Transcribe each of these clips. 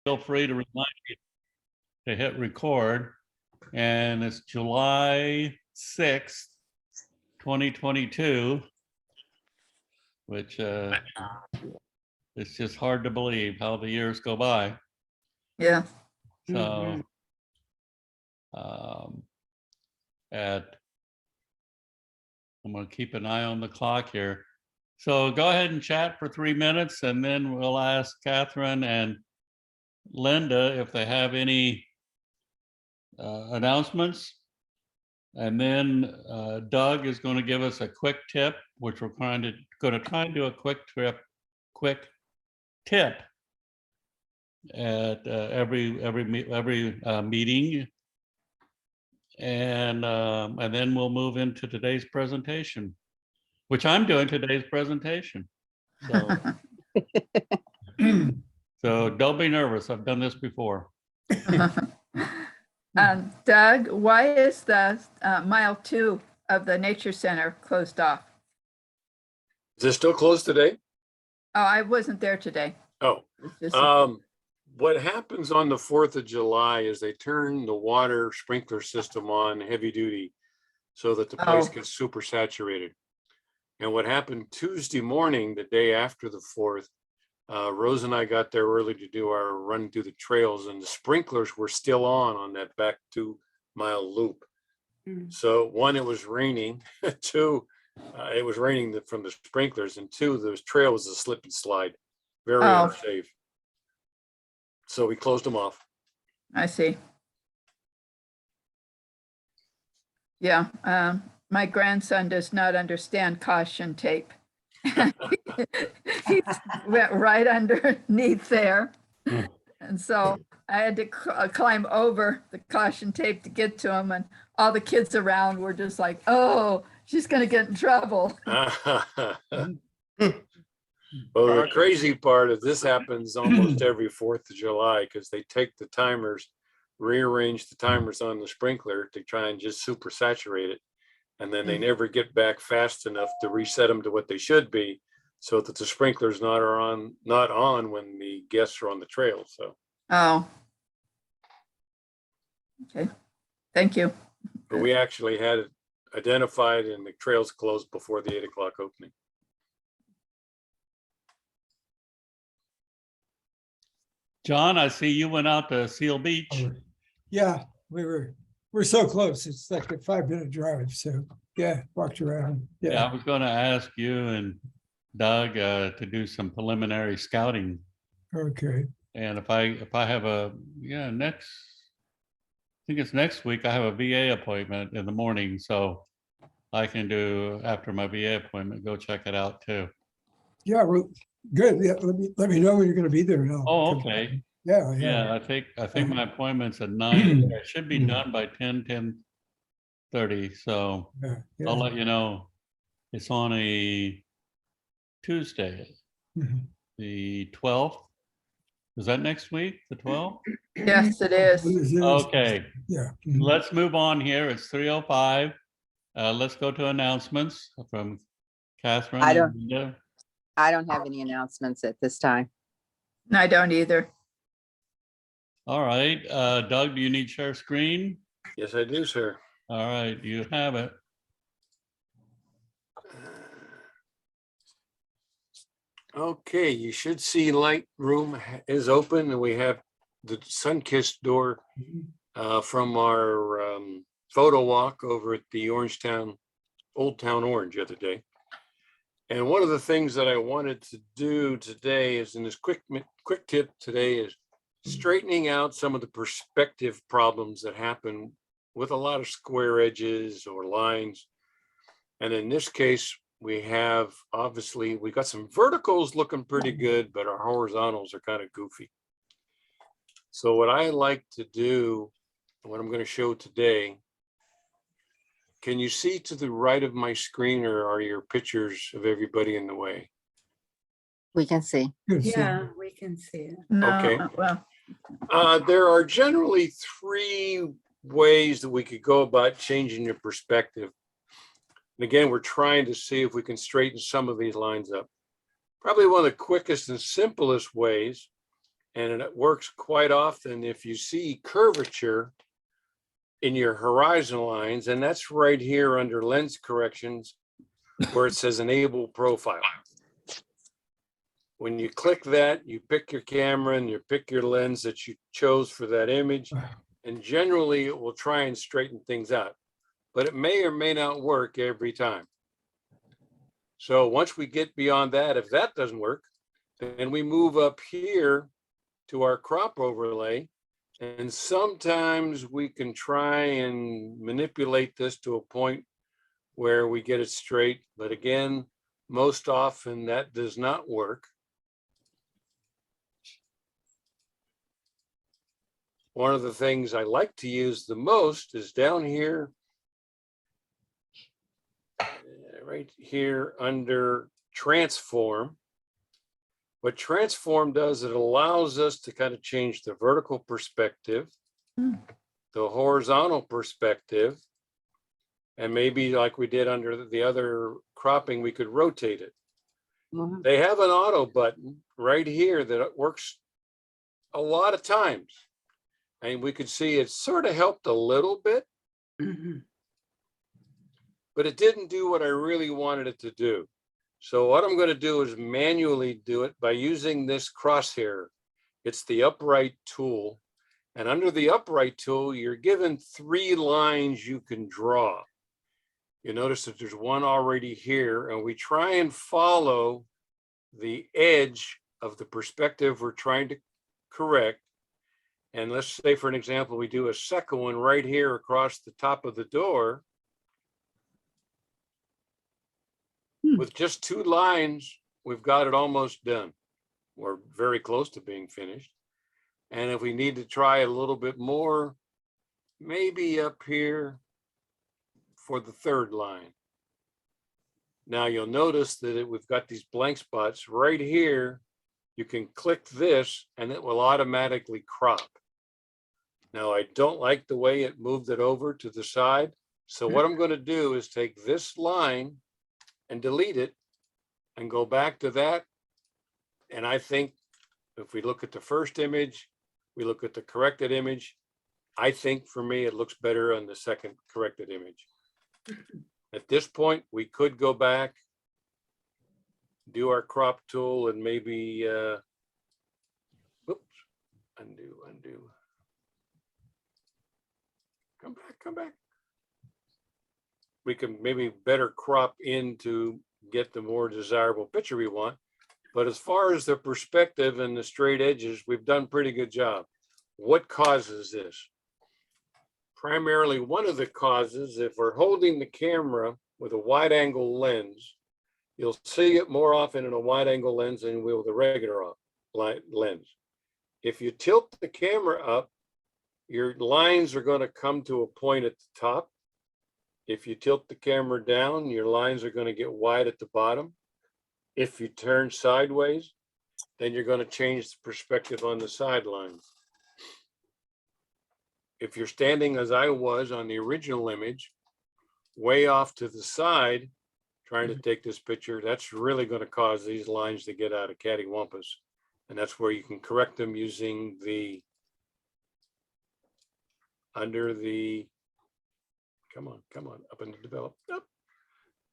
feel free to remind me to hit record. And it's July 6th, 2022, which it's just hard to believe how the years go by. Yeah. So I'm going to keep an eye on the clock here. So go ahead and chat for 3 minutes, and then we'll ask Catherine and Linda if they have any announcements. And then Doug is going to give us a quick tip, which we're going to try and do a quick tip at every meeting. And then we'll move into today's presentation, which I'm doing today's presentation. So, so don't be nervous. I've done this before. Doug, why is the mile 2 of the Nature Center closed off? Is it still closed today? Oh, I wasn't there today. Oh, Just- what happens on the 4th of July is they turn the water sprinkler system on heavy duty so that the place Oh. gets super saturated. And what happened Tuesday morning, the day after the 4th, Rose and I got there early to do our run through the trails, and the sprinklers were still on that back 2-mile loop. So one, it was raining. Two, it was raining from the sprinklers, and two, the trail was a slip and slide, very Oh. unsafe. So we closed them off. I see. Yeah, my grandson does not understand caution tape. He went right underneath there. Hmm. And so I had to climb over the caution tape to get to him, and all the kids around were just like, oh, she's gonna get in trouble. Well, the crazy part is this happens almost every 4th of July because they take the timers, rearrange the timers on the sprinkler to try and just super saturate it. And then they never get back fast enough to reset them to what they should be so that the sprinklers not on when the guests are on the trail. So Oh. Okay, thank you. but we actually had it identified and the trails closed before the 8 o'clock opening. John, I see you went out to Seal Beach. Yeah, we're so close. It's like a 5-minute drive. So yeah, walked around. Yeah, Yeah. I was going to ask you and Doug to do some preliminary scouting. Okay. And if I have I think it's next week, I have a VA appointment in the morning, so I can do, after my VA appointment, go check it out too. Yeah, well, good. Yeah, let me know when you're going to be there. And I'll Oh, come. okay. Yeah, Yeah, yeah. I think my appointment's at 9. It should be done by 10:30. So Yeah, I'll yeah. let you know. It's on a Tuesday, Mhm. the 12th. Is that next week, the 12th? Yes, it is. It is. Okay, Yeah. Mhm. let's move on here. It's 3:05. Let's go to announcements from Catherine. I and don't- Linda. I don't have any announcements at this time. I don't either. All right, Doug, do you need share screen? Yes, I do, sir. All right, you have it. Okay, you should see Lightroom is open and we have the sun-kissed door from our photo walk over at the Old Town Orange the other day. And one of the things that I wanted to do today is in this quick tip today is straightening out some of the perspective problems that happen with a lot of square edges or lines. And in this case, we got some verticals looking pretty good, but our horizontals are kind of goofy. So what I like to do, what I'm going to show today, can you see to the right of my screen, or are your pictures of everybody in the way? We can see. Good. So- Yeah, we can see it. No, Okay. well, There are generally 3 ways that we could go about changing your perspective. And again, we're trying to see if we can straighten some of these lines up. Probably one of the quickest and simplest ways And it works quite often if you see curvature in your horizon lines, and that's right here under lens corrections where it says enable profile. When you click that, you pick your camera and you pick your lens that you chose for that image. And generally it will try and straighten things out, but it may or may not work every time. So once we get beyond that, if that doesn't work, then we move up here to our crop overlay. And sometimes we can try and manipulate this to a point where we get it straight. But again, most often that does not work. One of the things I like to use the most is down here, right here under transform. What transform does, it allows us to kind of change the vertical perspective, the horizontal perspective, and maybe like we did under the other cropping, we could rotate it. Mhm. They have an auto button right here that works a lot of times. And we could see it sort of helped a little bit, but it didn't do what I really wanted it to do. So what I'm going to do is manually do it by using this crosshair. It's the upright tool. And under the upright tool, you're given 3 lines you can draw. You notice that there's one already here, and we try and follow the edge of the perspective we're trying to correct. And let's say, for an example, we do a second one right here across the top of the door. With just 2 lines, we've got it almost done. We're very close to being finished. And if we need to try a little bit more, maybe up here for the 3rd line. Now you'll notice that we've got these blank spots right here. You can click this and it will automatically crop. Now I don't like the way it moved it over to the side. So what I'm going to do is take this line and delete it and go back to that. And I think if we look at the first image, we look at the corrected image, I think for me, it looks better on the second corrected image. At this point, we could go back, do our crop tool and maybe, whoops, undo. Come back. We can maybe better crop in to get the more desirable picture we want. But as far as the perspective and the straight edges, we've done a pretty good job. What causes this? Primarily, one of the causes, if we're holding the camera with a wide angle lens, you'll see it more often in a wide angle lens than with a regular lens. If you tilt the camera up, your lines are going to come to a point at the top. If you tilt the camera down, your lines are going to get wide at the bottom. If you turn sideways, then you're going to change the perspective on the sidelines. If you're standing as I was on the original image, way off to the side, trying to take this picture, that's really going to cause these lines to get out of cattywampus. And that's where you can correct them using the, under the, come on, up in the develop, up.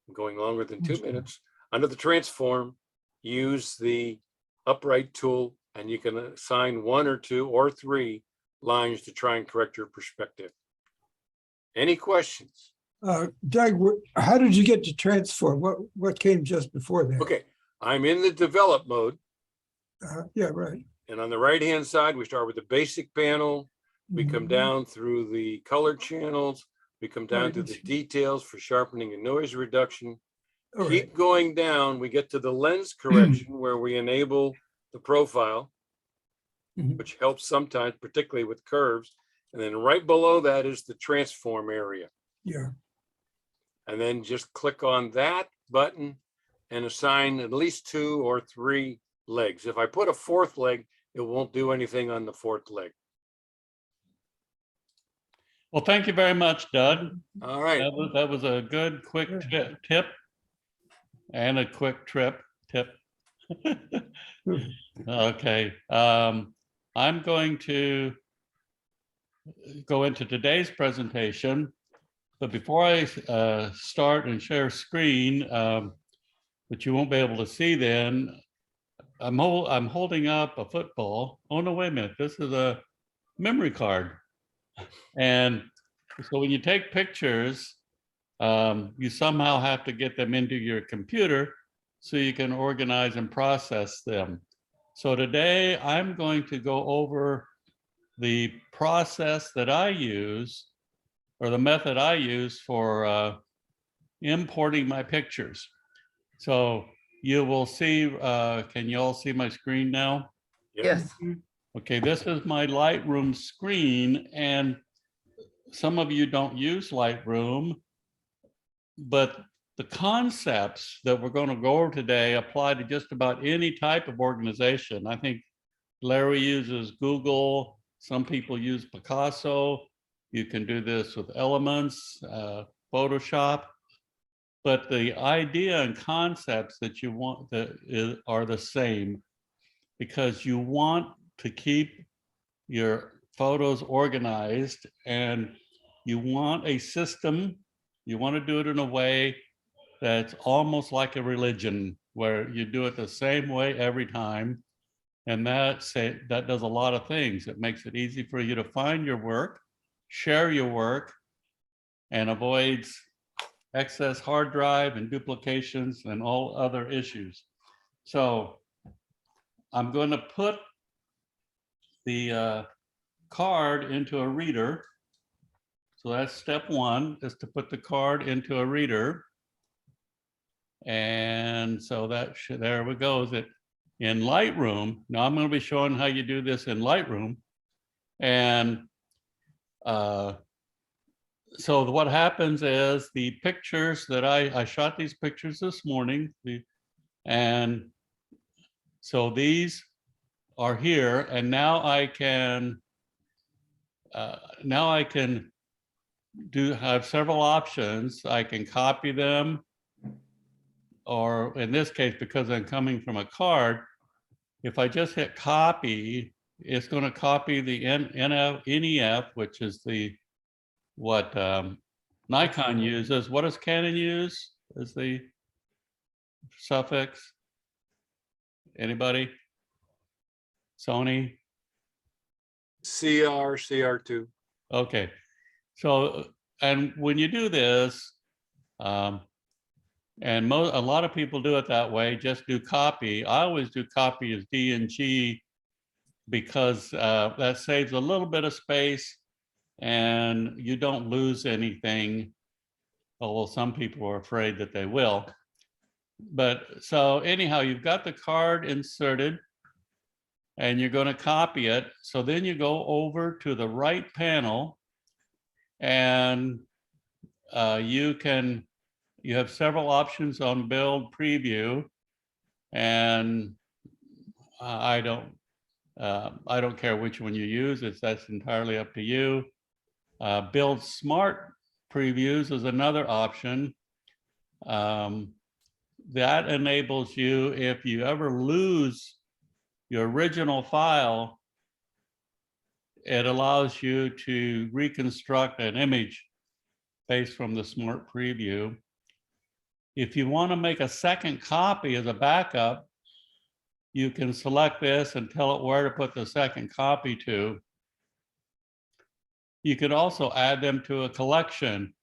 I'm going longer than 2 minutes. Under the transform, use the upright tool and you can assign 1 or 2 or 3 lines to try and correct your perspective. Any questions? Doug, how did you get to transform? What came just before that? Okay, I'm in the develop mode. Yeah, right. And on the right-hand side, we start with the basic panel. We come Mhm. down through the color channels. We come down Right. to the details for sharpening and noise reduction. All Keep right. going down, we get to the lens correction where we enable the profile, Mhm. which helps sometimes, particularly with curves. And then right below that is the transform area. Yeah. And then just click on that button and assign at least 2 or 3 legs. If I put a 4th leg, it won't do anything on the 4th leg. Well, thank you very much, Doug. All right. That was a good, quick tip and a quick tip. Okay. I'm going to go into today's presentation, but before I start and share screen, which you won't be able to see then, I'm holding up a football. Oh no, wait a minute, this is a memory card. And so when you take pictures, you somehow have to get them into your computer so you can organize and process them. So today I'm going to go over the process that I use, or the method I use for importing my pictures. So you will see, can you all see my screen now? Yes. Okay, this is my Lightroom screen, and some of you don't use Lightroom, but the concepts that we're going to go over today apply to just about any type of organization. I think Larry uses Google. Some people use Picasso. You can do this with Elements, Photoshop. But the idea and concepts that you want are the same, because you want to keep your photos organized, and you want a system. You want to do it in a way that's almost like a religion, where you do it the same way every time. And that does a lot of things. It makes it easy for you to find your work, share your work, and avoids excess hard drive and duplications and all other issues. So I'm going to put the card into a reader. So that's step one, is to put the card into a reader. And so there we go. Is it in Lightroom? Now I'm going to be showing how you do this in Lightroom. And so what happens is the pictures that I shot these pictures this morning, and so these are here, and now I can have several options. I can copy them, or in this case, because I'm coming from a card, if I just hit copy, it's going to copy the NEF, which is what Nikon uses. What does Canon use as the suffix? Anybody? Sony? CR2. Okay. So, and when you do this, and a lot of people do it that way, just do copy. I always do copy as DNG, because that saves a little bit of space and you don't lose anything, although some people are afraid that they will. But so anyhow, you've got the card inserted and you're going to copy it. So then you go over to the right panel, and you have several options on build preview, and I don't care which one you use. That's entirely up to you. Build smart previews is another option. That enables you, if you ever lose your original file, it allows you to reconstruct an image based from the smart preview. If you want to make a second copy as a backup, you can select this and tell it where to put the second copy to. You could also add them to a collection.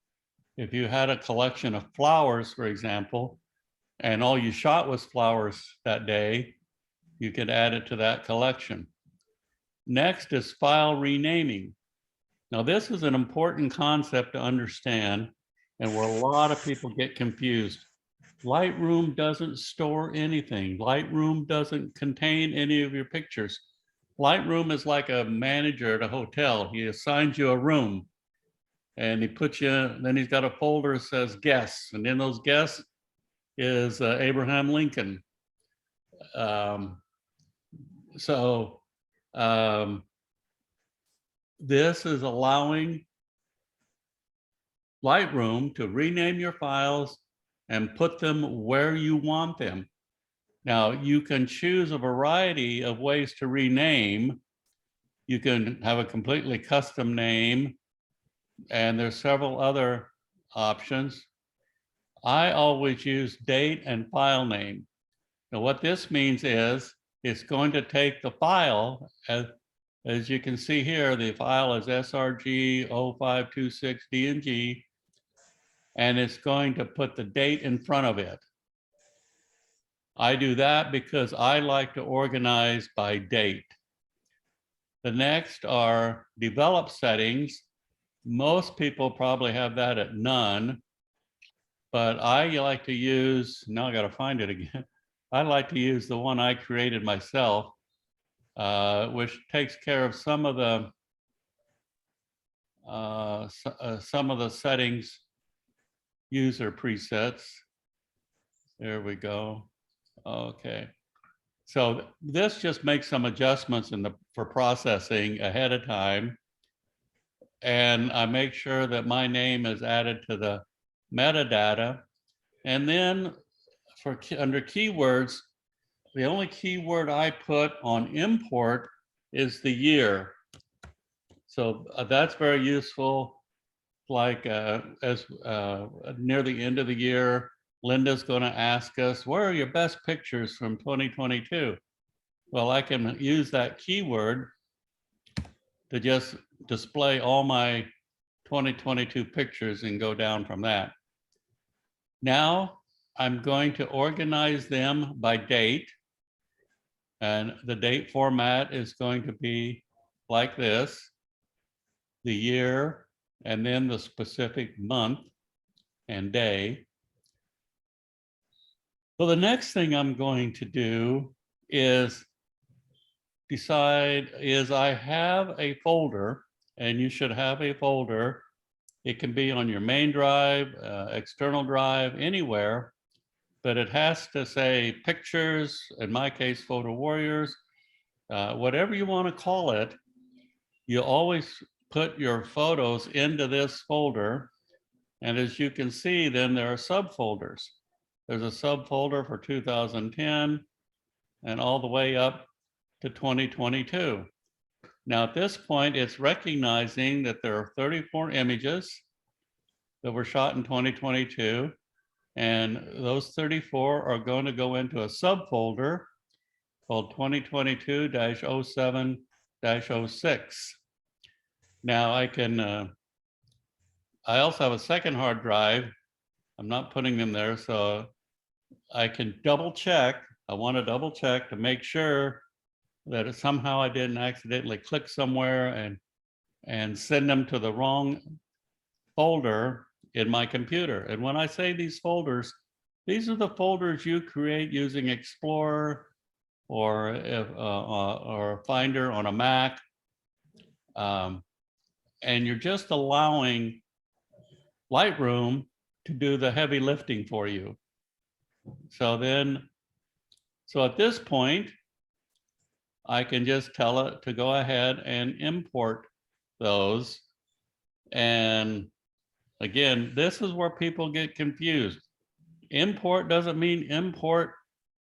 If you had a collection of flowers, for example, and all you shot was flowers that day, you could add it to that collection. Next is file renaming. Now, this is an important concept to understand, and where a lot of people get confused. Lightroom doesn't store anything. Lightroom doesn't contain any of your pictures. Lightroom is like a manager at a hotel. He assigns you a room and he puts you, then he's got a folder that says guests, and in those guests is Abraham Lincoln. This is allowing Lightroom to rename your files and put them where you want them. Now, you can choose a variety of ways to rename. You can have a completely custom name, and there's several other options. I always use date and file name. Now, what this means is it's going to take the file, as you can see here, the file is srg 0526 DNG, and it's going to put the date in front of it. I do that because I like to organize by date. The next are develop settings. Most people probably have that at none, but I like to use, now I got to find it again. I like to use the one I created myself, which takes care of some of the settings, user presets. There we go. Okay. So this just makes some adjustments for processing ahead of time. And I make sure that my name is added to the metadata. And then under keywords, the only keyword I put on import is the year. So that's very useful. Like as near the end of the year, Linda's going to ask us, where are your best pictures from 2022? Well, I can use that keyword to just display all my 2022 pictures and go down from that. Now I'm going to organize them by date. And the date format is going to be like this: the year, and then the specific month and day. So the next thing I'm going to do is I have a folder, and you should have a folder. It can be on your main drive, external drive, anywhere, but it has to say pictures, in my case, Photo Warriors, whatever you want to call it. You always put your photos into this folder. And as you can see, then there are subfolders. There's a subfolder for 2010 and all the way up to 2022. Now at this point, it's recognizing that there are 34 images that were shot in 2022. And those 34 are going to go into a subfolder called 2022-07-06. Now I also have a second hard drive. I'm not putting them there, so I can double check. I want to double check to make sure that somehow I didn't accidentally click somewhere and send them to the wrong folder in my computer. And when I say these folders, these are the folders you create using Explorer or Finder on a Mac. And you're just allowing Lightroom to do the heavy lifting for you. So at this point, I can just tell it to go ahead and import those. And again, this is where people get confused. Import doesn't mean import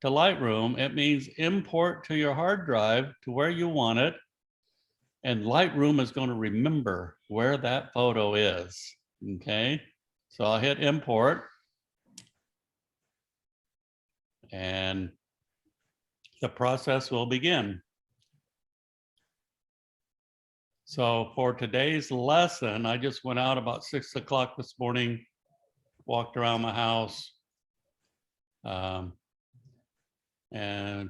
to Lightroom. It means import to your hard drive to where you want it. And Lightroom is going to remember where that photo is. Okay, so I'll hit import. And the process will begin. So for today's lesson, I just went out about 6 o'clock this morning, walked around my house, and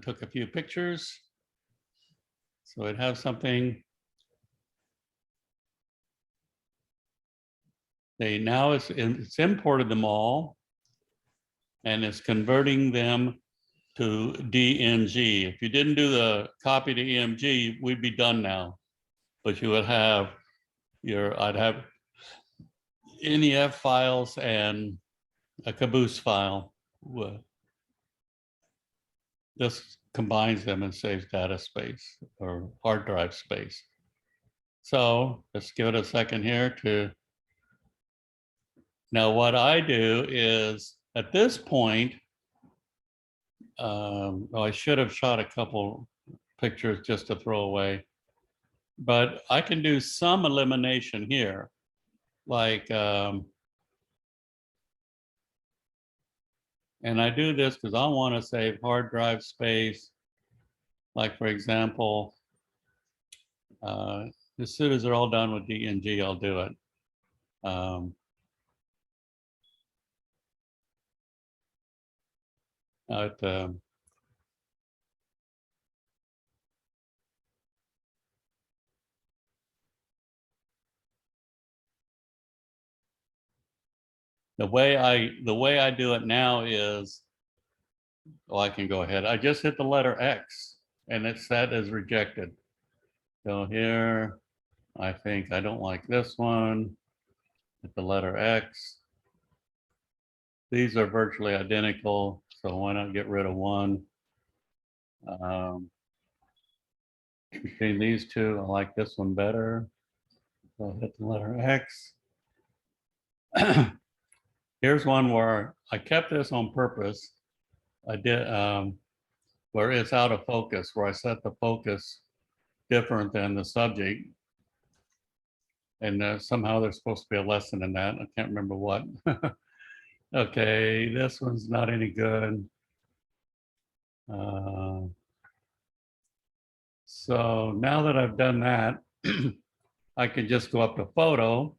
took a few pictures. So I'd have something. Now it's imported them all, and it's converting them to DNG. If you didn't do the copy to EMG, we'd be done now. But you would have I'd have NEF files and a Caboose file. This combines them and saves data space or hard drive space. So let's give it a second here to. Now what I do is at this point, I should have shot a couple pictures just to throw away. But I can do some elimination here, like, and I do this because I want to save hard drive space. Like, for example, as soon as they're all done with DNG, I'll do it. At, the way I do it now is, well, I can go ahead. I just hit the letter X and it's set as rejected. So here, I think I don't like this one. Hit the letter X. These are virtually identical, so why not get rid of one? Between these two, I like this one better. So I'll hit the letter X. Here's one where I kept this on purpose. I did, where it's out of focus, where I set the focus different than the subject. And somehow there's supposed to be a lesson in that. I can't remember what. Okay, this one's not any good. So now that I've done that, I can just go up to photo,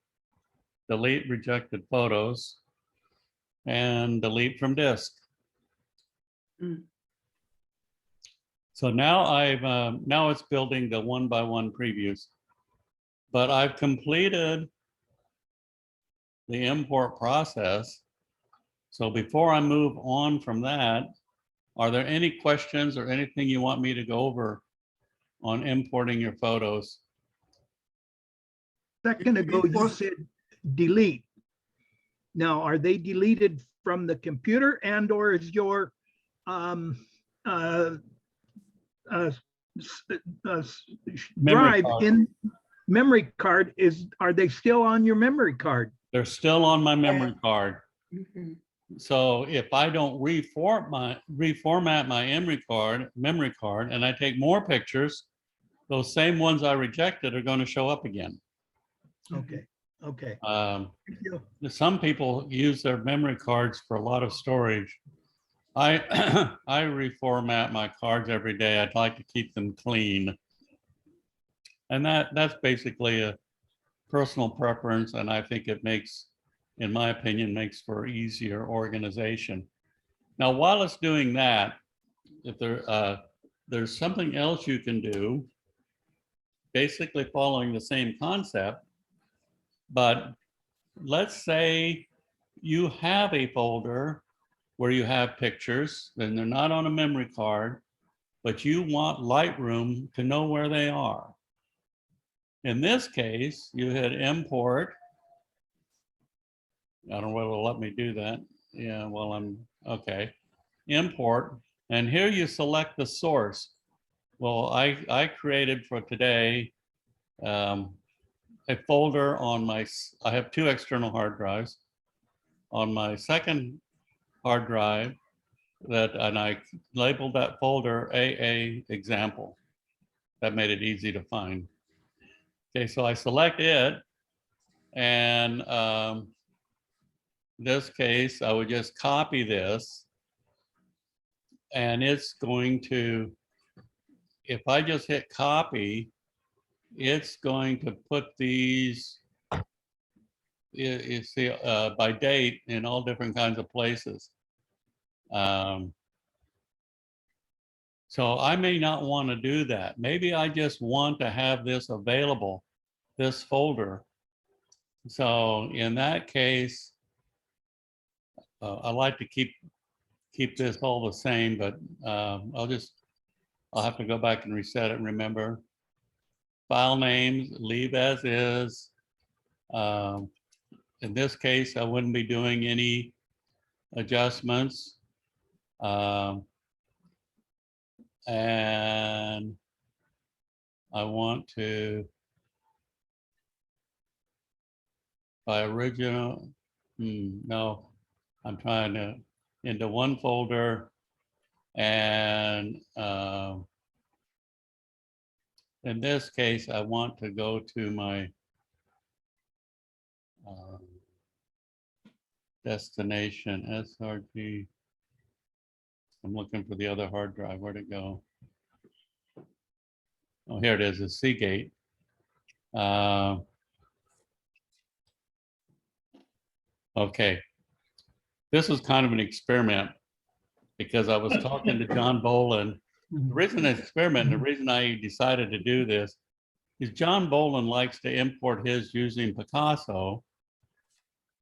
delete rejected photos, and delete from disk. So now now it's building the 1-by-1 previews, but I've completed the import process. So before I move on from that, are there any questions or anything you want me to go over on importing your photos? Second ago, you said delete. Now, are they deleted from the computer and or is your drive card. in memory card are they still on your memory card? They're still on my memory card. So if I don't reformat my memory card and I take more pictures, those same ones I rejected are going to show up again. Okay, okay. Um, Thank you. some people use their memory cards for a lot of storage. I I reformat my cards every day. I'd like to keep them clean. And that's basically a personal preference, and I think it makes, in my opinion, makes for easier organization. Now, while it's doing that, if there's something else you can do, basically following the same concept, but let's say you have a folder where you have pictures, and they're not on a memory card, but you want Lightroom to know where they are. In this case, you hit import. I don't know whether it'll let me do that. Yeah, well, okay. Import, and here you select the source. Well, I created for today a folder on I have 2 external hard drives. On my second hard drive, and I labeled that folder AA example. That made it easy to find. Okay, so I select it, and this case, I would just copy this, and it's going to, if I just hit copy, it's going to put these, you see, by date in all different kinds of places. So I may not want to do that. Maybe I just want to have this available, this folder. So in that case, I like to keep this all the same, but I'll have to go back and reset it. Remember, file names, leave as is. In this case, I wouldn't be doing any adjustments. And I want to, by original, no, I'm trying to, into one folder, and in this case, I want to go to my destination, SRG. I'm looking for the other hard drive. Where'd it go? Oh, here it is, it's Seagate. Okay. This was kind of an experiment because I was talking to John Boland. The reason it's an experiment, and the reason I decided to do this is John Boland likes to import his using Picasso.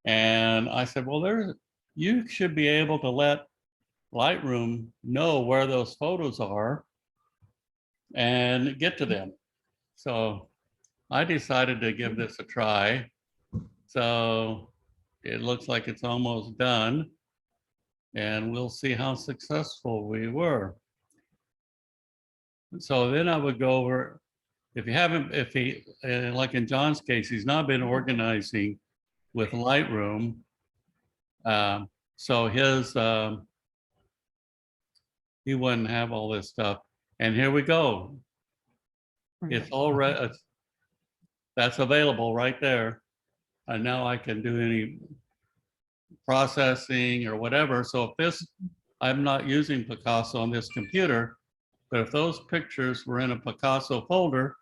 And I said, well, you should be able to let Lightroom know where those photos are and get to them. So I decided to give this a try. So it looks like it's almost done, and we'll see how successful we were. So then I would go over, if he, like in John's case, he's not been organizing with Lightroom. So he wouldn't have all this stuff. And here we go. It's already, that's available right there. And now I can do any processing or whatever. So if this, I'm not using Picasso on this computer, but if those pictures were in a Picasso folder,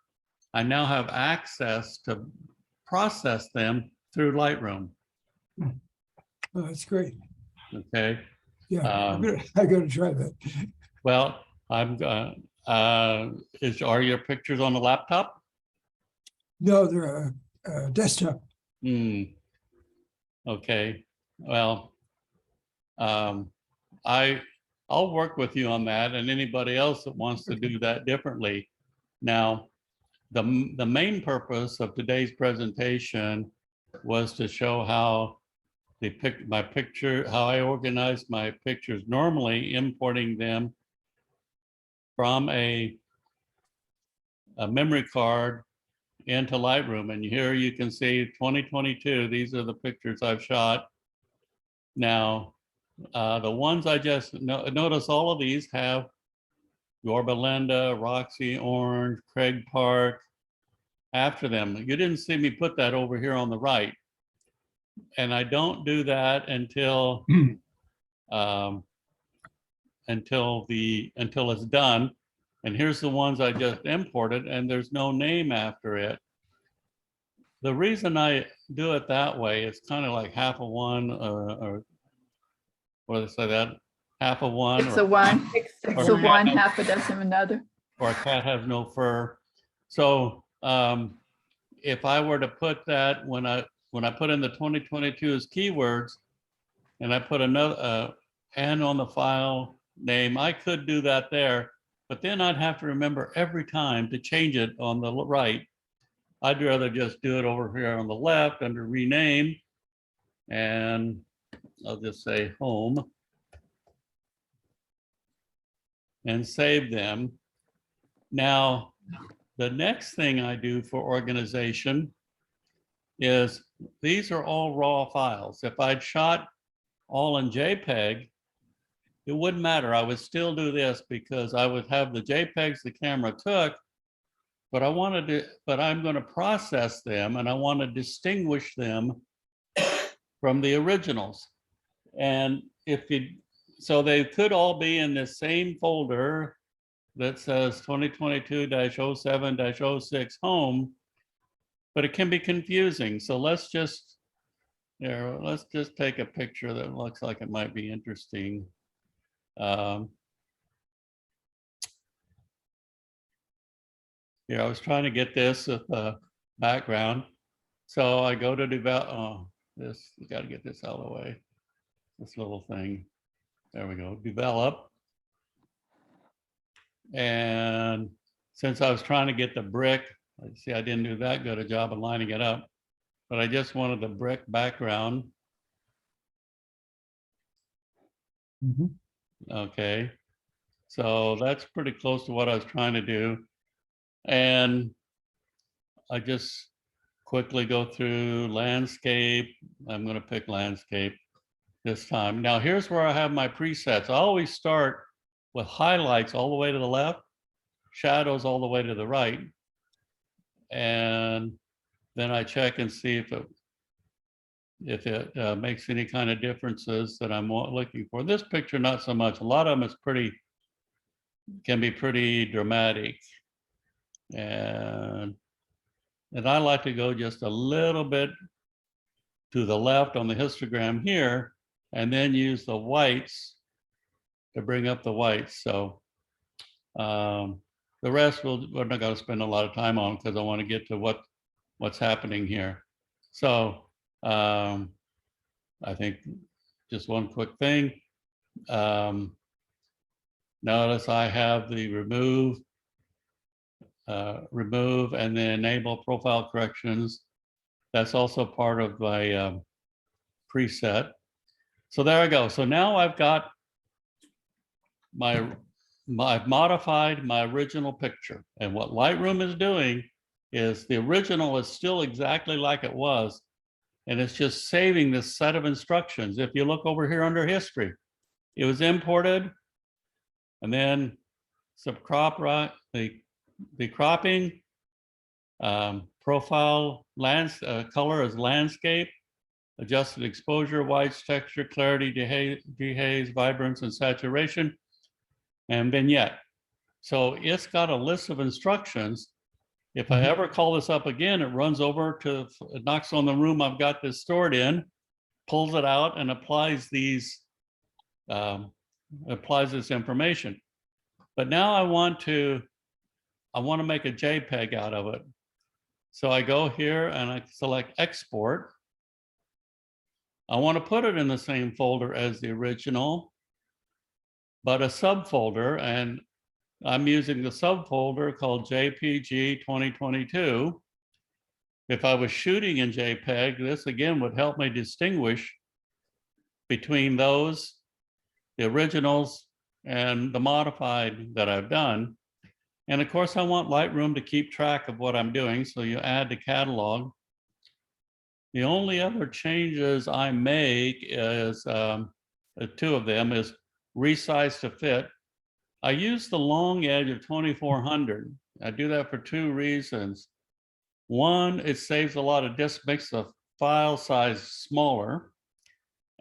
I now have access to process them through Lightroom. Oh, that's great. Okay. Yeah, I gotta try that. Well, are your pictures on the laptop? No, they're a desktop. Okay. Well, I'll work with you on that, and anybody else that wants to do that differently. Now, the main purpose of today's presentation was to show how how I organize my pictures, normally importing them from a memory card into Lightroom. And here you can see 2022, these are the pictures I've shot. Now, the ones I just notice, all of these have Yorba Linda, Roxy Orange, Craig Park after them. You didn't see me put that over here on the right. And I don't do that until until it's done. And here's the ones I just imported, and there's no name after it. The reason I do it that way, it's kind of like half of one, or what do they say that? Half of one. Six of one, six of one, half a dozen of another. Or a cat has no fur. So if I were to put that, when I put in the 2022 as keywords, and I put another N on the file name, I could do that there, but then I'd have to remember every time to change it on the right. I'd rather just do it over here on the left under rename, and I'll just say home and save them. Now, the next thing I do for organization is these are all raw files. If I'd shot all in JPEG, it wouldn't matter. I would still do this because I would have the JPEGs the camera took, but I'm going to process them, and I want to distinguish them from the originals. And so they could all be in the same folder that says 2022-07-06 home, but it can be confusing. So let's just take a picture that looks like it might be interesting. Here, I was trying to get this with the background. So I go to develop, we got to get this out of the way. This little thing. There we go, develop. And since I was trying to get the brick, see, I didn't do that good a job of lining it up, but I just wanted the brick background. Okay, so that's pretty close to what I was trying to do. And I just quickly go through landscape. I'm going to pick landscape this time. Now here's where I have my presets. I always start with highlights all the way to the left, shadows all the way to the right. And then I check and see if it makes any kind of differences that I'm looking for. This picture, not so much. A lot of them is can be pretty dramatic. And I like to go just a little bit to the left on the histogram here, and then use the whites to bring up the whites. So the rest we're not going to spend a lot of time on because I want to get to what's happening here. So I think just one quick thing. Notice I have the remove and then enable profile corrections. That's also part of my preset. So there I go. So now I've got I've modified my original picture. And what Lightroom is doing is the original is still exactly like it was. And it's just saving this set of instructions. If you look over here under history, it was imported and then some the cropping, profile, color as landscape, adjusted exposure, whites, texture, clarity, dehaze, vibrance, and saturation, and vignette. So it's got a list of instructions. If I ever call this up again, it runs over to, it knocks on the room I've got this stored in, pulls it out and applies this information. But now I want to make a JPEG out of it. So I go here and I select export. I want to put it in the same folder as the original, but a subfolder, and I'm using the subfolder called JPG 2022. If I was shooting in JPEG, this again would help me distinguish between those, the originals, and the modified that I've done. And of course, I want Lightroom to keep track of what I'm doing, so you add to catalog. The only other changes I make is, two of them, is resize to fit. I use the long edge of 2400. I do that for two reasons. One, it saves a lot of disk, makes the file size smaller.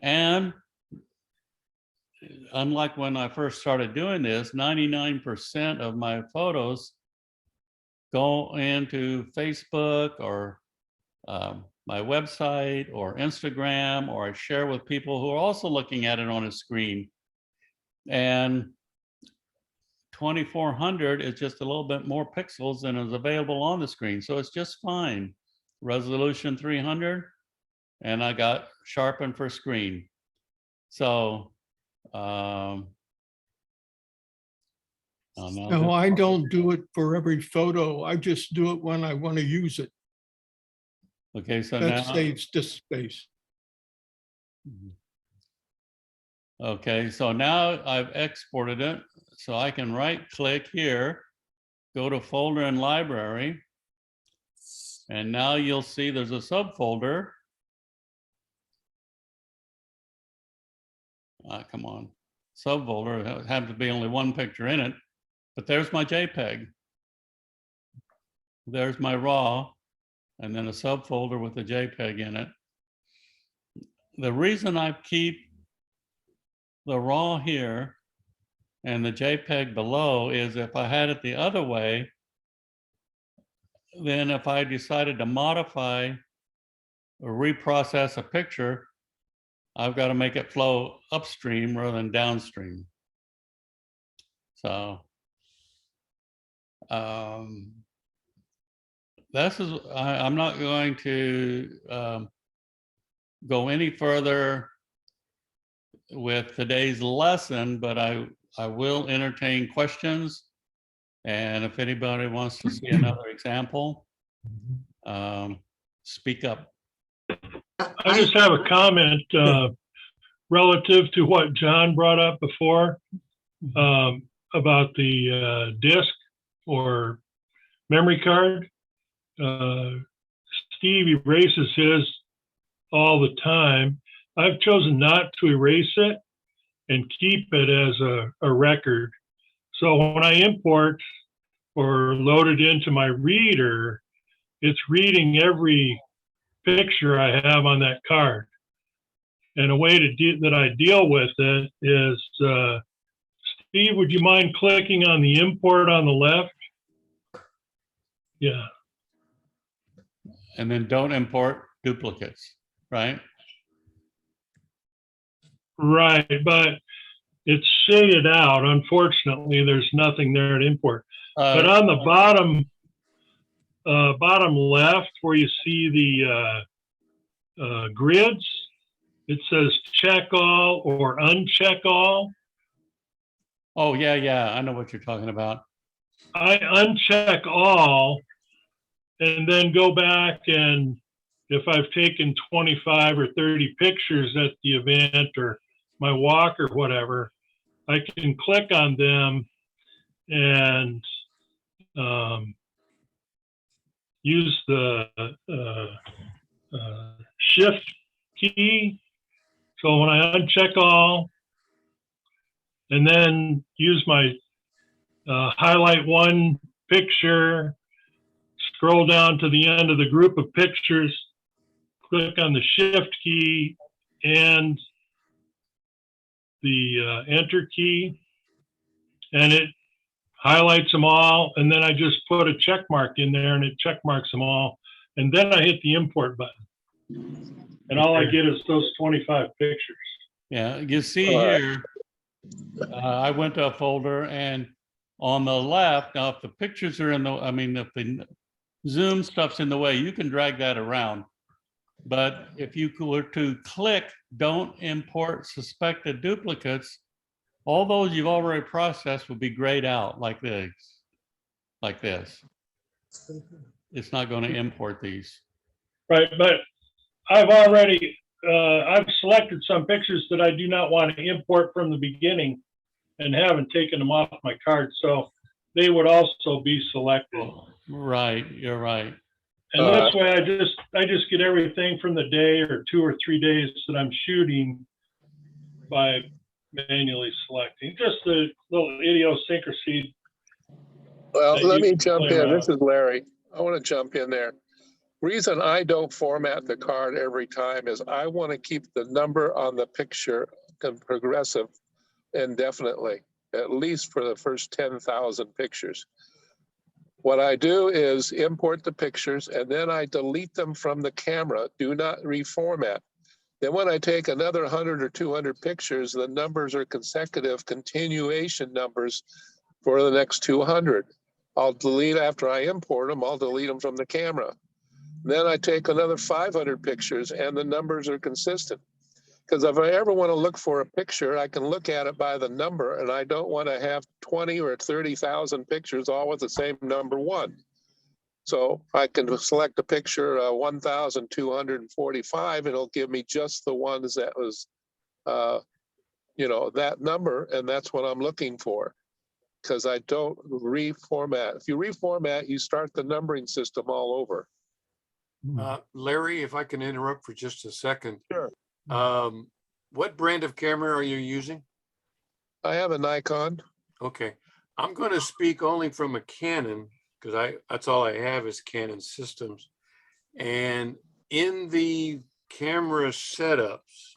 And unlike when I first started doing this, 99% of my photos go into Facebook or my website or Instagram, or I share with people who are also looking at it on a screen. And 2400 is just a little bit more pixels than is available on the screen. So it's just fine. Resolution 300, and I got sharpen for screen. So No, I don't do it for every photo. I just do it when I want to use it. okay, so That now saves disk space. okay, so now I've exported it, so I can right click here, go to folder and library, and now you'll see there's a subfolder. Come on, subfolder, it happens to be only one picture in it, but there's my JPEG. There's my RAW, and then a subfolder with a JPEG in it. The reason I keep the RAW here and the JPEG below is if I had it the other way, then if I decided to modify or reprocess a picture, I've got to make it flow upstream rather than downstream. So this is, I'm not going to go any further with today's lesson, but I will entertain questions. And if anybody wants to see another example, speak up. I just have a comment relative to what John brought up before about the disk or memory card. Steve erases his all the time. I've chosen not to erase it and keep it as a record. So when I import or load it into my reader, it's reading every picture I have on that card. And a way that I deal with it is, Steve, would you mind clicking on the import on the left? Yeah. And then don't import duplicates, right? Right, but it's shaded out. Unfortunately, there's nothing there to import. But on the bottom left, where you see the grids, it says check all or uncheck all. Oh, yeah, I know what you're talking about. I uncheck all and then go back, and if I've taken 25 or 30 pictures at the event or my walk or whatever, I can click on them and use the shift key. So when I uncheck all and then use my highlight one picture, scroll down to the end of the group of pictures, click on the shift key and the enter key, and it highlights them all. And then I just put a check mark in there and it check marks them all. And then I hit the import button. And all I get is those 25 pictures. Yeah, you see here, I went to a folder and on the left, now if the pictures are in the, I mean, if the Zoom stuff's in the way, you can drag that around. But if you were to click, don't import suspected duplicates, all those you've already processed will be grayed out like this, like this. It's not going to import these. Right, but I've already, I've selected some pictures that I do not want to import from the beginning and haven't taken them off my card, so they would also be selected. Right, you're right. And this way, I just get everything from the day or 2 or 3 days that I'm shooting by manually selecting. Just a little idiosyncrasy. Well, that let you me can jump play in. around. This is Larry. I want to jump in there. Reason I don't format the card every time is I want to keep the number on the picture progressive indefinitely, at least for the first 10,000 pictures. What I do is import the pictures and then I delete them from the camera. Do not reformat. Then when I take another 100 or 200 pictures, the numbers are consecutive continuation numbers for the next 200. I'll delete after I import them, I'll delete them from the camera. Then I take another 500 pictures and the numbers are consistent. Because if I ever want to look for a picture, I can look at it by the number, and I don't want to have 20 or 30,000 pictures all with the same number one. So I can select a picture 1,245, and it'll give me just the ones that was, that number, and that's what I'm looking for. Because I don't reformat. If you reformat, you start the numbering system all over. Larry, if I can interrupt for just a second. Sure. What brand of camera are you using? I have a Nikon. Okay, I'm going to speak only from a Canon because that's all I have is Canon systems. And in the camera setups,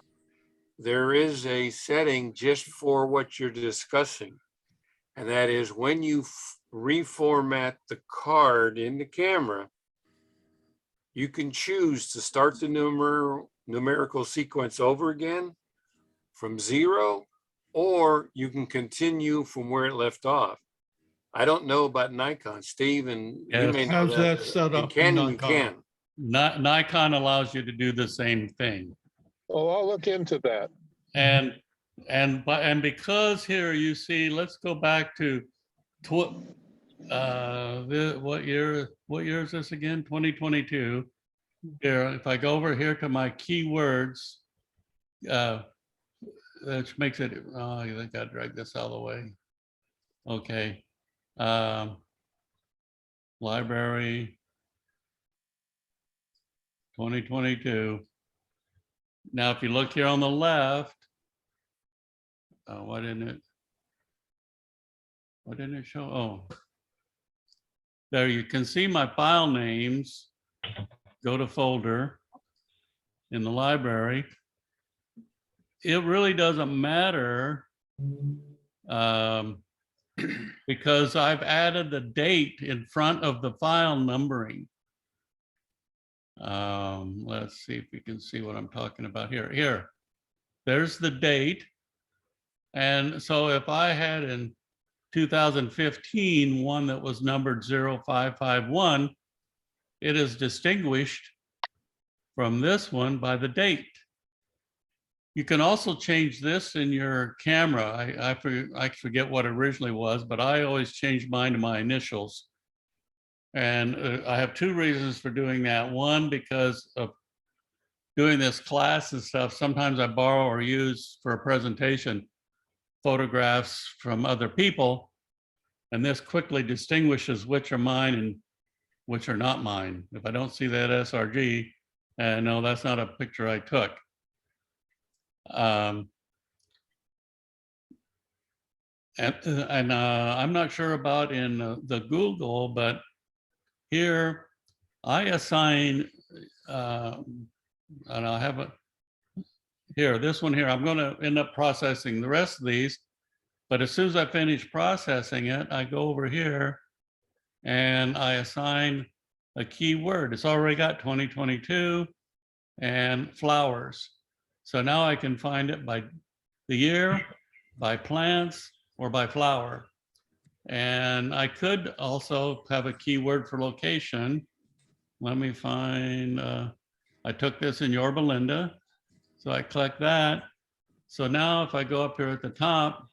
there is a setting just for what you're discussing. And that is when you reformat the card in the camera, you can choose to start the numerical sequence over again from 0, or you can continue from where it left off. I don't know about Nikon, Steve, and you Yes. may know How's that. that set In up in Canon, you Nikon? can. Nikon allows you to do the same thing. Oh, I'll look into that. And because here you see, let's go back to what year is this again? 2022. Here, if I go over here to my keywords, which makes it, I got to drag this out of the way. Okay. Library 2022. Now, if you look here on the left, why didn't it show? Oh, there you can see my file names. go to folder in the library. It really doesn't matter because I've added the date in front of the file numbering. Let's see if we can see what I'm talking about here. Here, there's the date. And so if I had in 2015 one that was numbered 0551, it is distinguished from this one by the date. You can also change this in your camera. I forget what it originally was, but I always change mine to my initials. And I have two reasons for doing that. One, because of doing this class and stuff, sometimes I borrow or use for a presentation photographs from other people. And this quickly distinguishes which are mine and which are not mine. If I don't see that SRG, no, that's not a picture I took. I'm not sure about in the Google, but here I assign, and I have a, here, this one here, I'm going to end up processing the rest of these, but as soon as I finish processing it, I go over here and I assign a keyword. It's already got 2022 and flowers. So now I can find it by the year, by plants, or by flower. And I could also have a keyword for location. Let me find, I took this in Yorba Linda. So I click that. So now if I go up here at the top,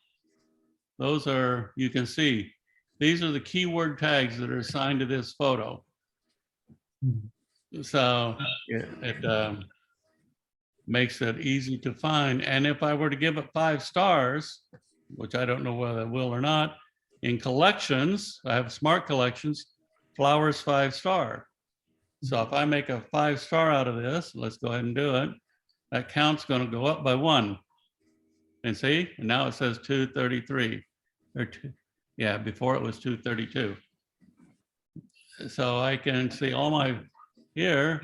those are, you can see, these are the keyword tags that are assigned to this photo. So it makes it easy to find. And if I were to give it 5 stars, which I don't know whether I will or not, in collections, I have smart collections, flowers 5-star. So if I make a 5-star out of this, let's go ahead and do it. That count's going to go up by 1. And see, and now it says 233 or 2. Yeah, before it was 232. So I can see all my, here,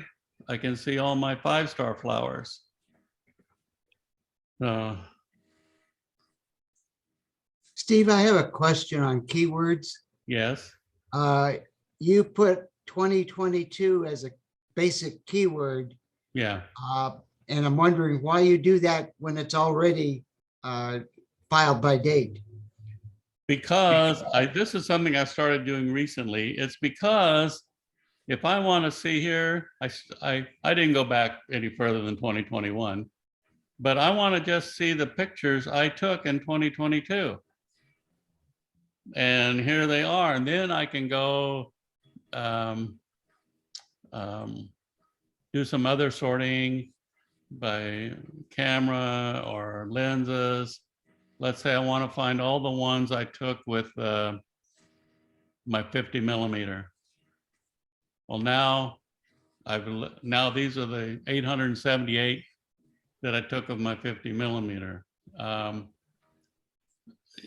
I can see all my 5-star flowers. Steve, I have a question on keywords. Yes. You put 2022 as a basic keyword, Yeah. and I'm wondering why you do that when it's already filed by date. Because this is something I started doing recently. It's because if I want to see here, I didn't go back any further than 2021, but I want to just see the pictures I took in 2022. And here they are. And then I can go do some other sorting by camera or lenses. Let's say I want to find all the ones I took with my 50 millimeter. Well, now these are the 878 that I took of my 50 millimeter.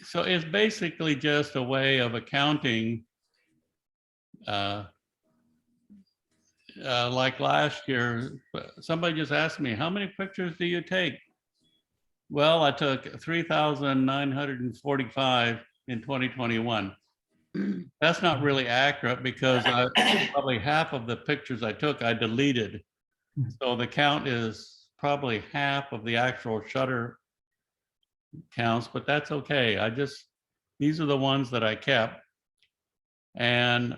So it's basically just a way of accounting. Like last year, somebody just asked me, how many pictures do you take? Well, I took 3,945 in 2021. That's not really accurate because probably half of the pictures I took, I deleted. So the count is probably half of the actual shutter counts, but that's okay. These are the ones that I kept. And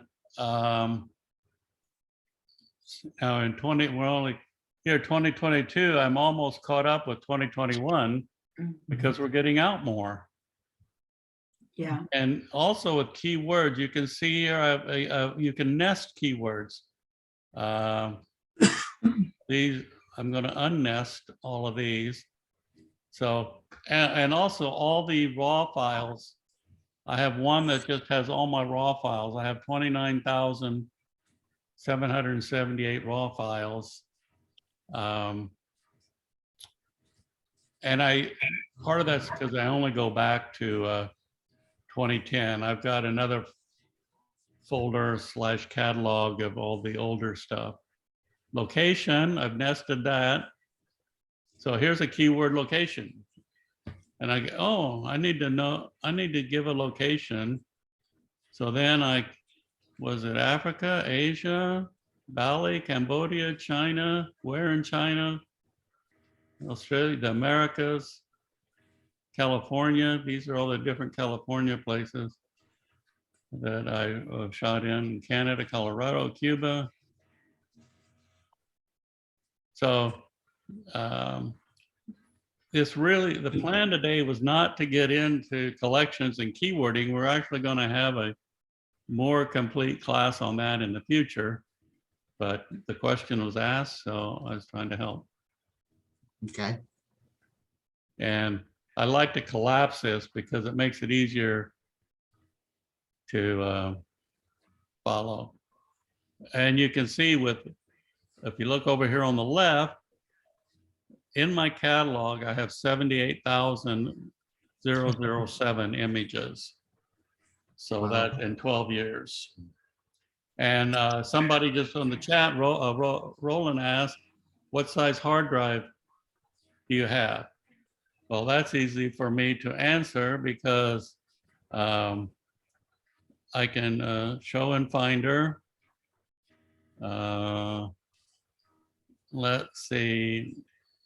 now in 2022, I'm almost caught up with 2021 because we're getting out more. Yeah. And also with keywords, you can see here, you can nest keywords. These, I'm going to unnest all of these. So, and also all the raw files. I have one that just has all my raw files. I have 29,778 raw files. And part of that's because I only go back to 2010. I've got another folder / catalog of all the older stuff. Location, I've nested that. So here's a keyword location. And I go, oh, I need to know, I need to give a location. So then was it Africa, Asia, Bali, Cambodia, China, where in China? Australia, the Americas, California. These are all the different California places that I shot in Canada, Colorado, Cuba. So the plan today was not to get into collections and keywording. We're actually going to have a more complete class on that in the future. But the question was asked, so I was trying to help. Okay. And I like to collapse this because it makes it easier to follow. And you can see if you look over here on the left, in my catalog, I have 78,007 images. So that in 12 years. And somebody just on the chat, Roland asked, what size hard drive do you have? Well, that's easy for me to answer because I can show in Finder. Let's see.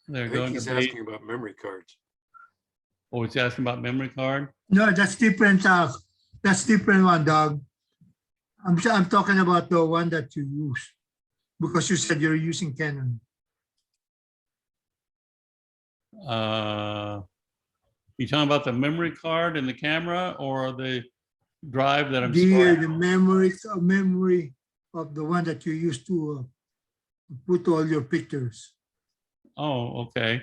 They're I think going he's to be. asking about memory cards. Oh, he's asking about memory card. No, that's different. That's different one, Doug. I'm talking about the one that you use because you said you're using Canon. You talking about the memory card in the camera or the drive that I'm The storing? memory of the one that you use to put all your pictures. Oh, okay.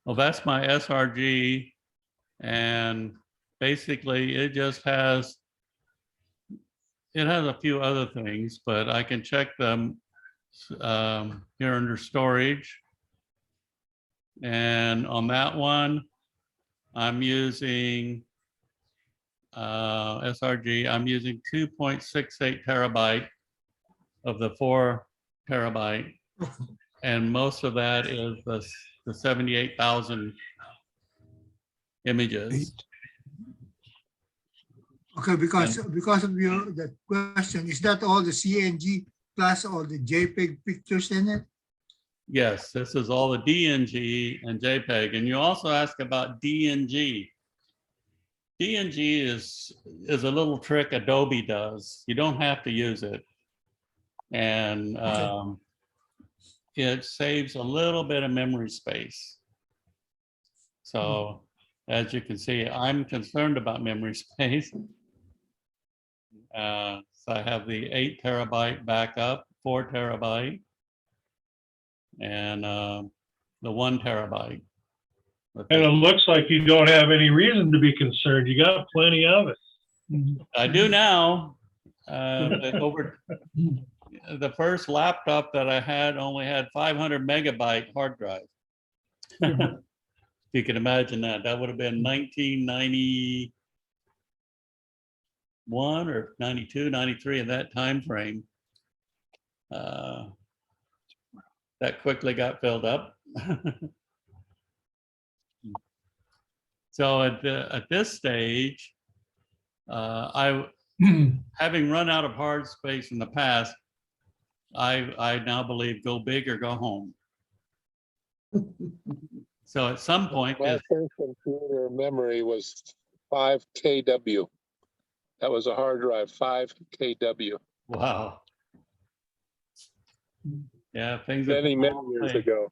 Well, that's my SRG. And basically it just has, it has a few other things, but I can check them here under storage. And on that one, I'm using SRG. I'm using 2.68 terabyte of the 4 terabyte. And most of that is the 78,000 images. Okay, because of that question, is that all the CNG plus all the JPEG pictures in it? Yes, this is all the DNG and JPEG. And you also ask about DNG. DNG is a little trick Adobe does. You don't have to use it. And it saves a little bit of memory space. So as you can see, I'm concerned about memory space. So I have the 8 terabyte backup, 4 terabyte, and the 1 terabyte. And it looks like you don't have any reason to be concerned. You got plenty of it. I do now. Over the first laptop that I had only had 500 megabyte hard drive. You can imagine that. That would have been 1991 or 92, 93 in that time frame. That quickly got filled up. So at this stage, having run out of hard space in the past, I now believe go big or go home. So at some point, My first computer memory was 5 kW. That was a hard drive, 5 kW. wow. Yeah, things Many years ago.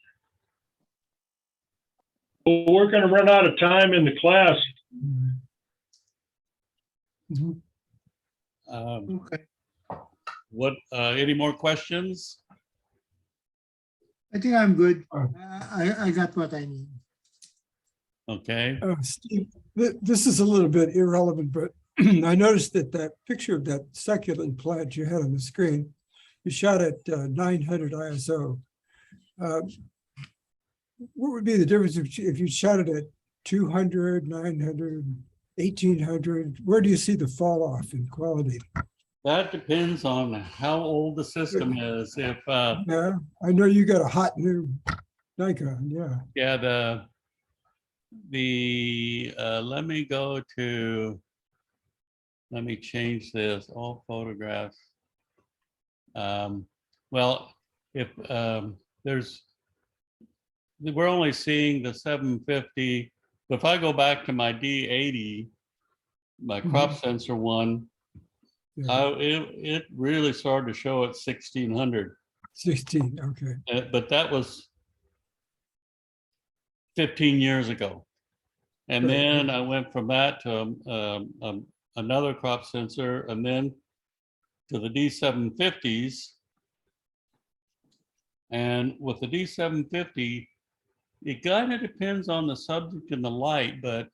Well, we're going to run out of time in the class. Okay. What? Any more questions? I think I'm good. I got what I need. Okay. Steve, this is a little bit irrelevant, but I noticed that picture of that succulent plant you had on the screen, you shot at 900 ISO. What would be the difference if you shot it at 200, 900, 1800? Where do you see the fall off in quality? That depends on how old the system is. If, Yeah, I know you got a hot new Nikon, yeah. yeah, let me go to, let me change this, all photographs. Well, if we're only seeing the 750. If I go back to my D80, my crop sensor one, Yeah, it really started to show at 1600, 16, okay. but that was 15 years ago. And Right. then I went from that to another crop sensor, and then to the D750s. And with the D750, it kind of depends on the subject and the light, but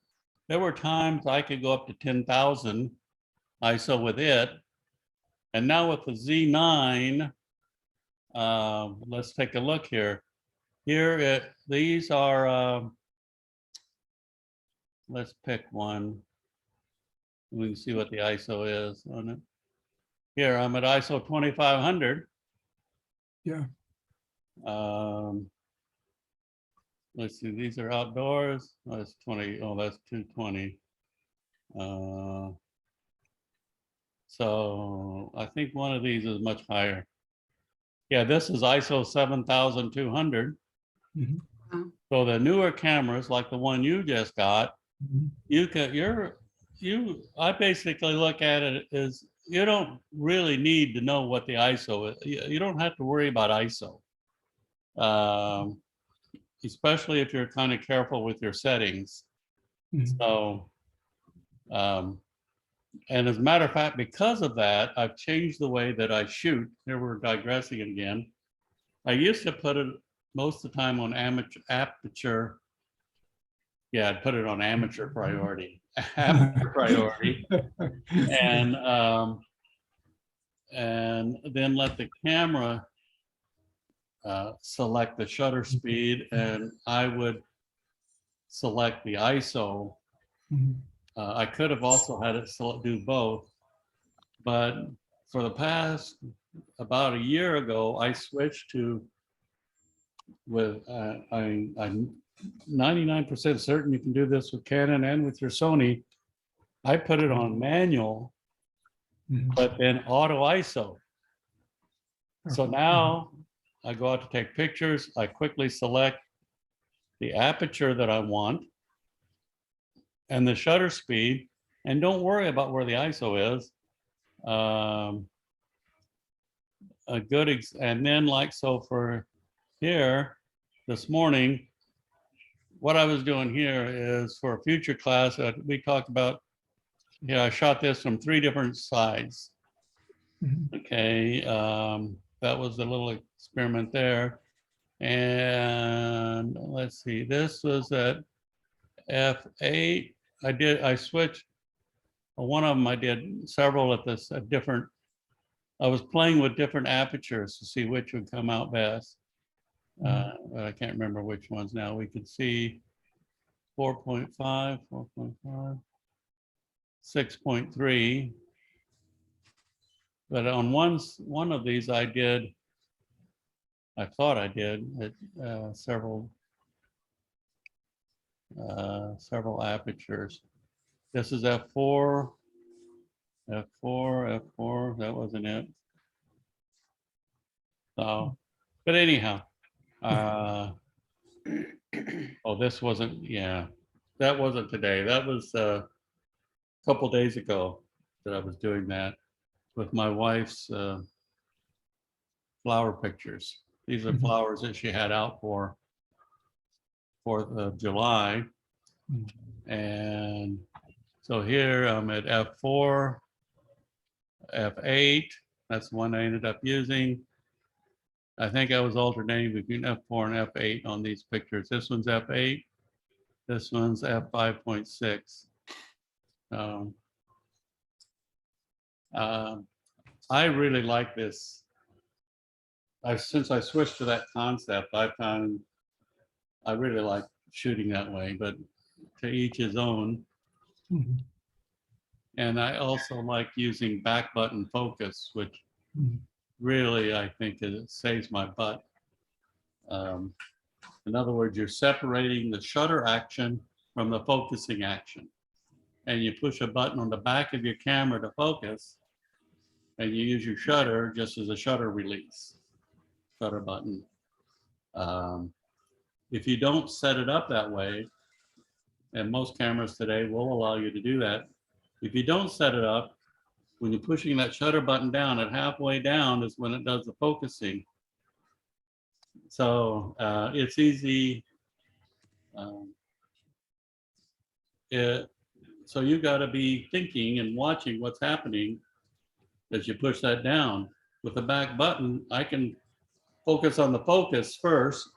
there were times I could go up to 10,000 ISO with it. And now with the Z9, let's take a look here. These are, let's pick one. We can see what the ISO is on it. Here, I'm at ISO 2500. Yeah. Let's see, these are outdoors. Oh, that's 20, oh, that's 220. So I think one of these is much higher. Yeah, this is ISO 7200. Mhm. So the newer cameras, like the one you just got, Mhm. I basically look at it as you don't really need to know what the ISO is. You don't have to worry about ISO. Especially if you're kind of careful with your settings. Mhm. So, and as a matter of fact, because of that, I've changed the way that I shoot. Here we're digressing again. I used to put it most of the time on aperture. Yeah, I'd put it on amateur priority, amateur priority, and then let the camera select the shutter speed, and I would select the ISO. Mhm. I could have also had it do both, but for the past about a year ago, I switched to I'm 99% certain you can do this with Canon and with your Sony. I put it on manual, Mhm. but then auto ISO. So now I go out to take pictures. I quickly select the aperture that I want and the shutter speed, and don't worry about where the ISO is. And then like, so for here this morning, what I was doing here is for a future class, we talked about, yeah, I shot this from 3 different sides. Mhm. Okay, that was a little experiment there. And let's see, this was at f8. I switched, one of them I did several at this, at different, I was playing with different apertures to see which would come out best. But I can't remember which ones now. We could see 4.5, 4.5, 6.3. But on one of these I thought I did several apertures. This is f4, f4, that wasn't it. So, but anyhow, oh, this wasn't, yeah, that wasn't today. That was a couple days ago that I was doing that with my wife's flower pictures. These are flowers that she had out for 4th of July. And so here I'm at f4, f8. That's the one I ended up using. I think I was alternating between f4 and f8 on these pictures. This one's f8. This one's f5.6. I really like this. Since I switched to that concept, I found I really like shooting that way, but to each his own. Mhm. And I also like using back button focus, which really, I think it saves my butt. In other words, you're separating the shutter action from the focusing action. And you push a button on the back of your camera to focus, and you use your shutter just as a shutter release, shutter button. If you don't set it up that way, and most cameras today will allow you to do that, if you don't set it up, when you're pushing that shutter button down, at halfway down is when it does the focusing. So it's easy. So you got to be thinking and watching what's happening as you push that down. With the back button, I can focus on the focus first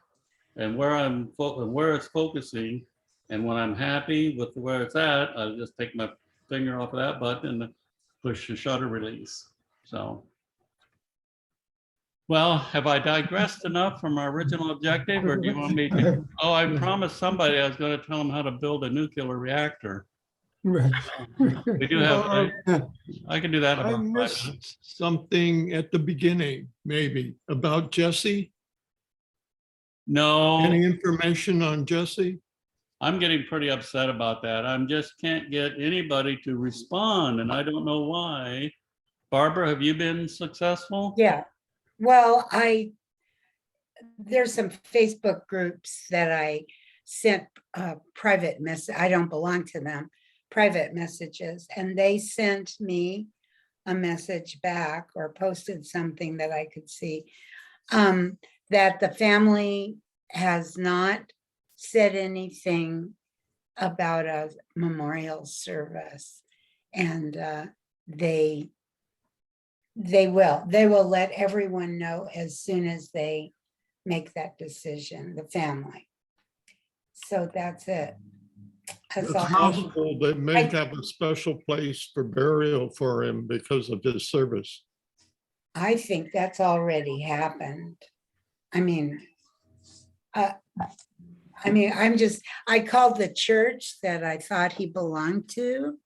and where it's focusing. And when I'm happy with where it's at, I'll just take my finger off of that button and push the shutter release. So, well, have I digressed enough from our original objective, or do you want me to? Oh, I promised somebody I was going to tell them how to build a nuclear reactor. Right. We do have, I can do that in I about 5 missed minutes. something at the beginning, maybe, about Jesse. No, Any information on Jesse? I'm getting pretty upset about that. I just can't get anybody to respond, and I don't know why. Barbara, have you been successful? Yeah, well, there's some Facebook groups that I sent private I don't belong to them, private messages, and they sent me a message back or posted something that I could see, that the family has not said anything about a memorial service, and they will let everyone know as soon as they make that decision, the family. So that's it. That's It's all. possible they may have a special place for burial for him because of his service. I think that's already happened. I mean, I called the church that I thought he belonged to.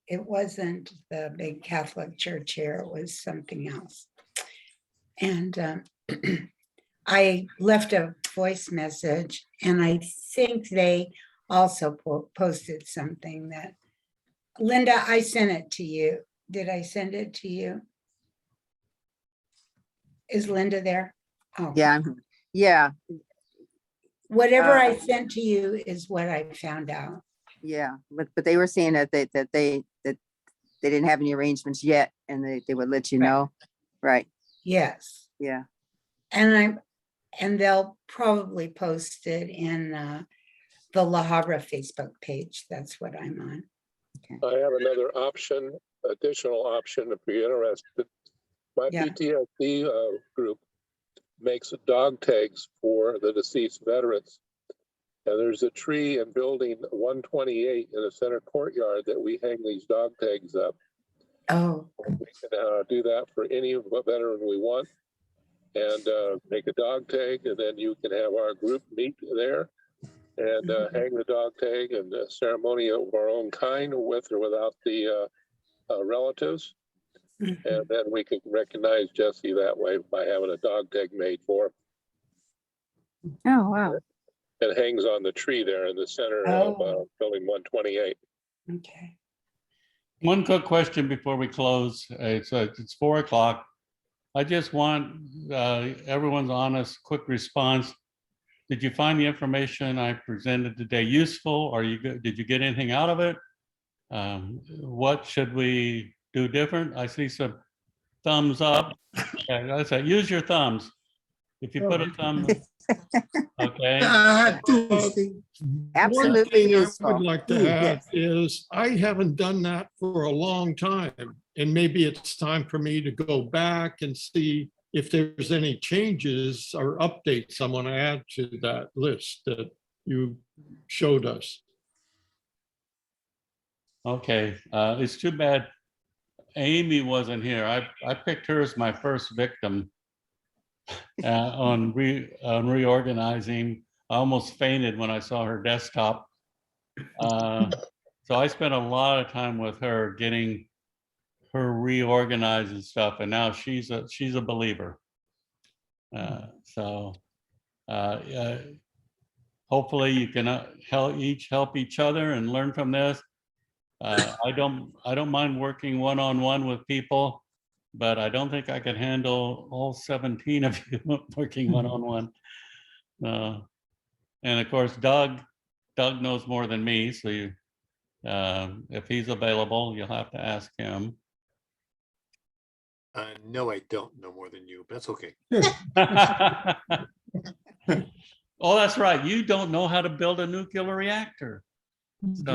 It wasn't the big Catholic church here, it was something else. And I left a voice message, and I think they also posted something that, Linda, I sent it to you. Did I send it to you? Is Linda there? Oh, Yeah, whatever I sent to you is what I found out. yeah, but they were saying that they didn't have any arrangements yet, and they would let you Right. know. Right. Yes. Yeah. And they'll probably post it in the La Habra Facebook page. That's what I'm on. I have another option, additional option if you're interested. My Yeah. PTSD group makes dog tags for the deceased veterans. And there's a tree in building 128 in the center courtyard that we hang these dog tags up. Oh, We can do that for any veteran we want, and make a dog tag, and then you can have our group meet there and hang the dog tag, and a ceremony of our own kind, with or without the relatives. And then we can recognize Jesse that way by having a dog tag made for him. Oh, wow. It hangs on the tree there in the center of building 128. okay. One quick question before we close. It's 4 o'clock. I just want everyone's honest, quick response. Did you find the information I presented today useful? Did you get anything out of it? What should we do different? I see some thumbs up. Okay, I say use your thumbs. If you put a thumb, okay. Absolutely One thing I useful. would like to add is I haven't done that for a long time. And maybe it's time for me to go back and see if there's any changes or updates I want to add to that list that you showed us. Okay, it's too bad Amy wasn't here. I picked her as my first victim on reorganizing. I almost fainted when I saw her desktop. So I spent a lot of time with her getting her reorganized and stuff, and now she's a believer. So hopefully you can help each other and learn from this. I don't mind working one-on-one with people, but I don't think I could handle all 17 of you working one-on-one. And of course, Doug knows more than me, so you, if he's available, you'll have to ask him. No, I don't know more than you. That's okay. Oh, that's right. You don't know how to build a nuclear reactor. So,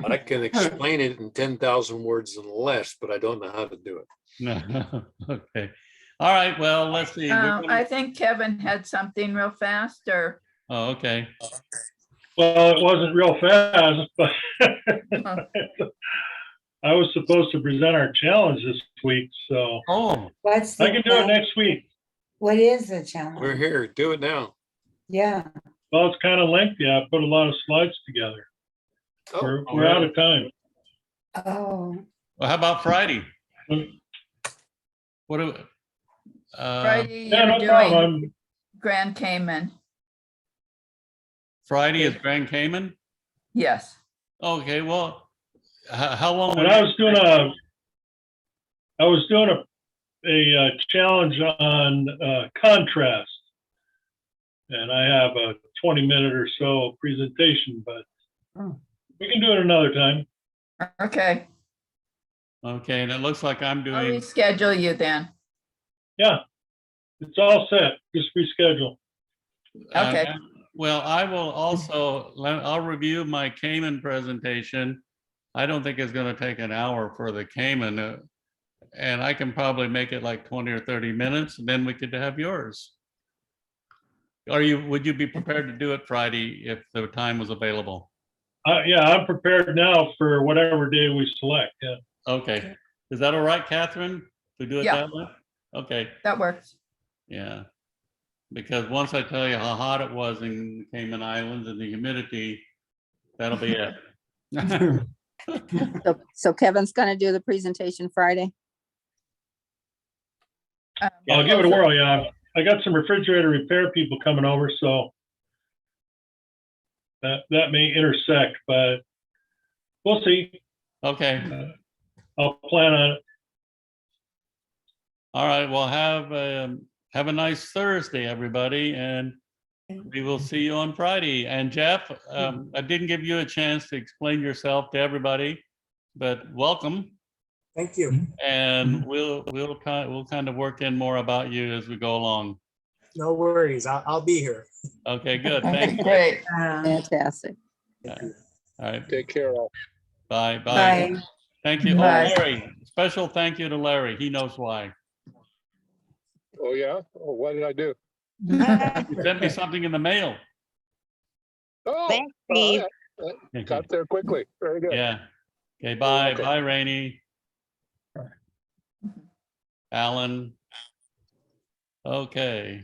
I can explain it in 10,000 words and less, but I don't know how to do it. no, okay. All right, well, let's see. I think Kevin had something real fast, or, Oh, okay. Well, it wasn't real fast, but I was supposed to present our challenge this week, so Oh, What's I can do it the, next week. what is the We're challenge? here. Do it now. Yeah, Well, it's kind of lengthy. I put a lot of slides together. Oh, We're out of time. oh, well, how about Friday? What do, Friday, Yeah, you're no doing problem. Grand Cayman. Friday is Grand Cayman? Yes. Okay, well, how long? And I was doing a challenge on contrast. And I have a 20-minute or so presentation, but we can do it another time. Okay, Okay, and it looks like I'm I'll doing, reschedule you then. Yeah, it's all set. Just reschedule. Okay. Well, I will also, I'll review my Cayman presentation. I don't think it's gonna take an hour for the Cayman. And I can probably make it like 20 or 30 minutes, and then we could have yours. Would you be prepared to do it Friday if the time was available? Yeah, I'm prepared now for whatever day we select. Yeah. Okay, is that all right, Catherine, to do it Yeah. that way? Okay, That works. yeah. Because once I tell you how hot it was in Cayman Islands and the humidity, that'll be it. So Kevin's gonna do the presentation Friday. I'll give it a whirl. Yeah, I got some refrigerator repair people coming over, so that may intersect, but we'll see. Okay, I'll plan on it. all right, well, have a nice Thursday, everybody, and we will see you on Friday. And Jeff, I didn't give you a chance to explain yourself to everybody, but welcome. Thank you. And we'll kind of work in more about you as we go along. No worries. I'll be here. Okay, good. Thank you. Great. Fantastic. All right. Take care all. Bye. Bye. bye. Thank you. Oh, Bye. Larry, special thank you to Larry. He knows why. Oh, yeah? Oh, what did I do? He sent me something in the mail. Oh, Thanks, oh, Steve. yeah. Got there quickly. Very good. Yeah. Okay, bye. Okay. Bye, Rainey. Alan. Okay.